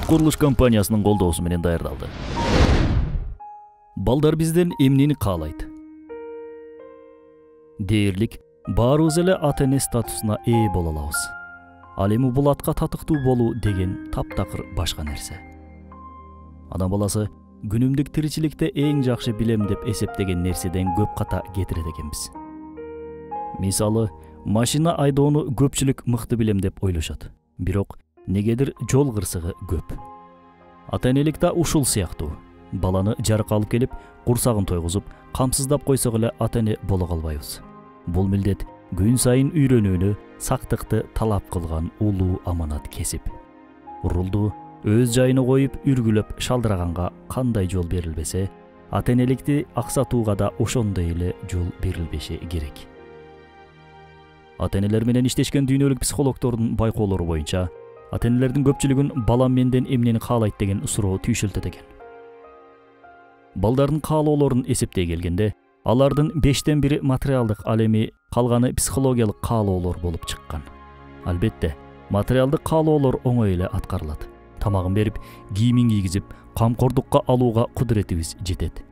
курулуш компаниясынын колдоосу менен даярдалды. Балдар бизден эмнени каалайт? Дээрлик, баарыбыз эле ата-эне статусуна ээ боло алабыз. Ал эми бул атка татыктуу болуу деген таптакыр башка нерсе. Адам баласы күнүмдүк тиричиликте эң жакшы билем деп эсептеген нерседен көп ката кетирет экенбиз. Мисалы, машина айдоону көпчүлүк мыкты билем деп ойлошот. Бирок негедир жол кырсыгы көп. Ата-энелик да ушул сыяктуу. Баланы жарыкка алып келип, курсагын тойгузуп, камсыздап койсок эле ата-эне боло калбайбыз. Бул милдет күн сайын үйрөнүүнү, сактыкты талап кылган улуу аманат кесип. Рулду өз жайына коюп үргүлөп шалдыраганга кандай жол берилбесе, ата-энеликти аксатууга да ошондой эле жол берилбеши керек. Ата-энелер менен иштешкен дүйнөлүк психологдордун байкоолору боюнча, ата-энелердин көпчүлүгүн балам менден эмнени каалайт деген суроо түйшөлтөт экен. Балдардын каалоолорун эсептей келгенде, алардын 5тен 1 материалдык, ал эми калганы психологиялык каалоолор болуп чыккан. Албетте, материалдык каалоолор оңой эле аткарылат. Тамагын берип, кийимин кийгизип, камкордукка алууга кудуретибиз жетет.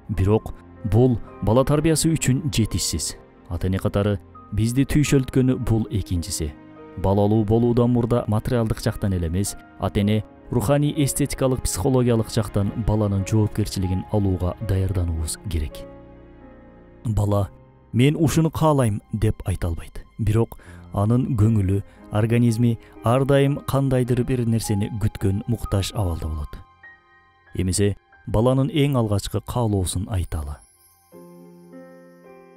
Бирок бул бала тарбиясы үчүн жетишсиз. Ата-эне катары бизди түйшөлткөнү бул экинчиси. Балалуу болуудан мурда материалдык жактан эле эмес, ата-эне руханий, эстетикалык, психологиялык жактан баланын жоопкерчилигин алууга даярдануубуз керек. Бала мен ушуну каалайм деп айта албайт. Бирок анын көңүлү, организми ар дайым кандайдыр бир нерсени күткөн муктаж абалда болот. Эмесе баланын эң алгачкы каалоосун айталы.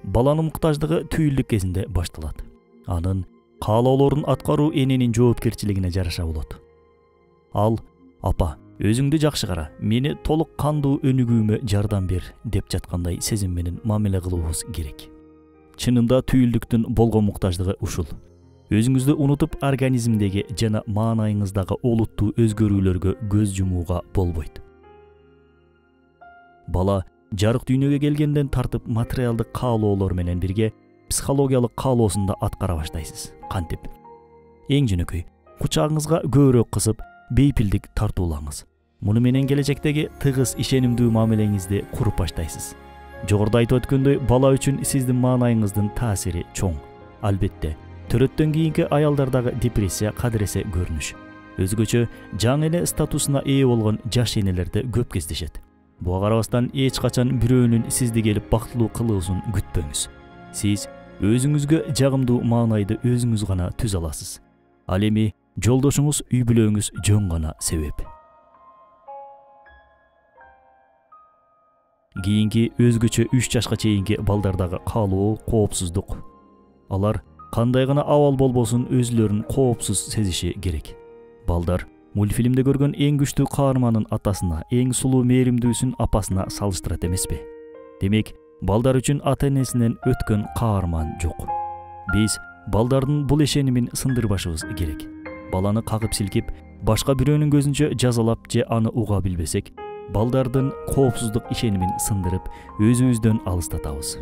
Баланын муктаждыгы түйүлдүк кезинде башталат. Анын каалоолорун аткаруу эненин жоопкерчилигине жараша болот. Ал, апа, өзүңдү жакшы кара, мени толук кандуу өнүгүүмө жардам бер деп жаткандай сезим менен мамиле кылуубуз керек. Чынында түйүлдүктүн болгон муктаждыгы ушул. Өзүңүздү унутуп, организмдеги жана маанайыңыздагы олуттуу өзгөрүүлөргө көз жумууга болбойт. Бала жарык дүйнөгө келгенден тартып материалдык каалоолор менен бирге психологиялык каалоосун да аткара баштайсыз. Кантип? Эң жөнөкөй, кучагыңызга көбүрөөк кысып, бейпилдик тартуулаңыз. Муну менен келечектеги тыгыз ишенимдүү мамилеңизди куруп баштайсыз. Жогоруда айтып өткөндөй, бала үчүн сиздин маанайыңыздын таасири чоң. Албетте, төрөттөн кийинки аялдардагы депрессия кадыресе көрүнүш. Өзгөчө жаңы эне статусуна ээ болгон жаш энелерде көп кездешет. Буга карабастан эч качан бирөөнүн сизди келип бактылуу кылуусун күтпөңүз. Сиз өзүңүзгө жагымдуу маанайды өзүңүз гана түзө аласыз. Ал эми жолдошуңуз, үй бүлөңүз жөн гана себеп. Кийинки өзгөчө 3 жашка чейинки балдардагы каалоо, коопсуздук. Алар кандай гана абал болбосун өзүлөрүн коопсуз сезиши керек. Балдар мультфильмде көргөн эң күчтүү каарманын атасына, эң сулуу мээримдүүсүн апасына салыштырат эмеспи? Демек, балдар үчүн ата-энесинен өткөн каарман жок. Биз балдардын бул ишенимин сындырбашыбыз керек. Баланы кагып силкип, башка бирөөнүн көзүнчө жазалап же аны уга билбесек, балдардын коопсуздук ишенимин сындырып, өзүбүздөн алыстатабыз.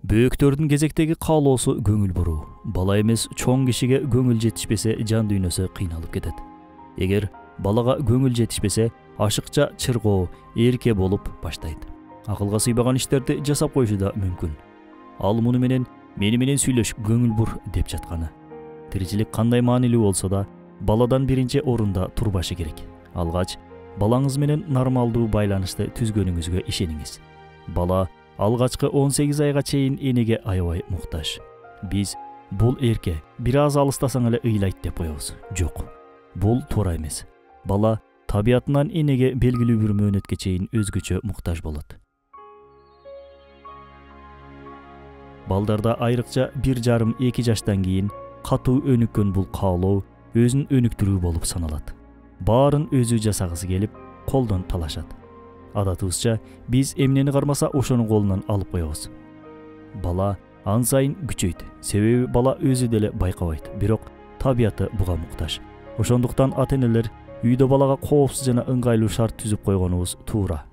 Бөөктөрдүн кезектеги каалоосу көңүл буруу. Бала эмес, чоң кишиге көңүл жетишпесе, жан дүйнөсү кыйналып кетет. Эгер балага көңүл жетишпесе, ашыкча чыргоо, эрке болуп баштайт. Акылга сыйбаган иштерди жасап коюшу да мүмкүн. Ал муну менен мени менен сүйлөш, көңүл бур деп жатканы. Тиричилик кандай маанилүү болсо да, баладан биринчи орунда турбашы керек. Алгач, балаңыз менен нормалдуу байланышты түзгөнүңүзгө ишениңиз. Бала алгачкы 18 айга чейин энеге аябай муктаж. Биз бул эрке бир аз алыстасаң эле ыйлайт деп коебуз. Жок, бул туура эмес. Бала табиятынан энеге белгилүү бир мөөнөткө чейин өзгөчө муктаж болот. Балдарда айрыкча 1,5-2 жаштан кийин катуу өнүккөн бул каалоо өзүн өнүктүрүү болуп саналат. Баарын өзү жасагысы келип, колдон талашат. Адатыбызча, биз эмнени кармаса ошону колунан алып коебуз. Бала ан сайын күчөйт, себеби бала өзү деле байкабайт, бирок табияты буга муктаж. Ошондуктан ата-энелер үйдө балага коопсуз жана ыңгайлуу шарт түзүп койгонубуз туура.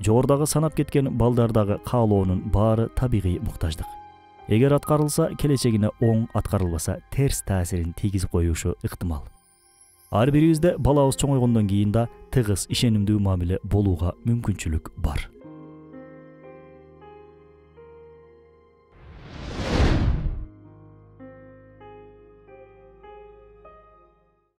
Жогордагы санап кеткен балдардагы каалоонун баары табигый муктаждык. Эгер аткарылса, келечегине оң, аткарылбаса терс таасирин тийгизип коюшу ыктымал. Ар бирибизде балабыз чоңойгондон кийин да тыгыз, ишенимдүү мамиле болууга мүмкүнчүлүк бар.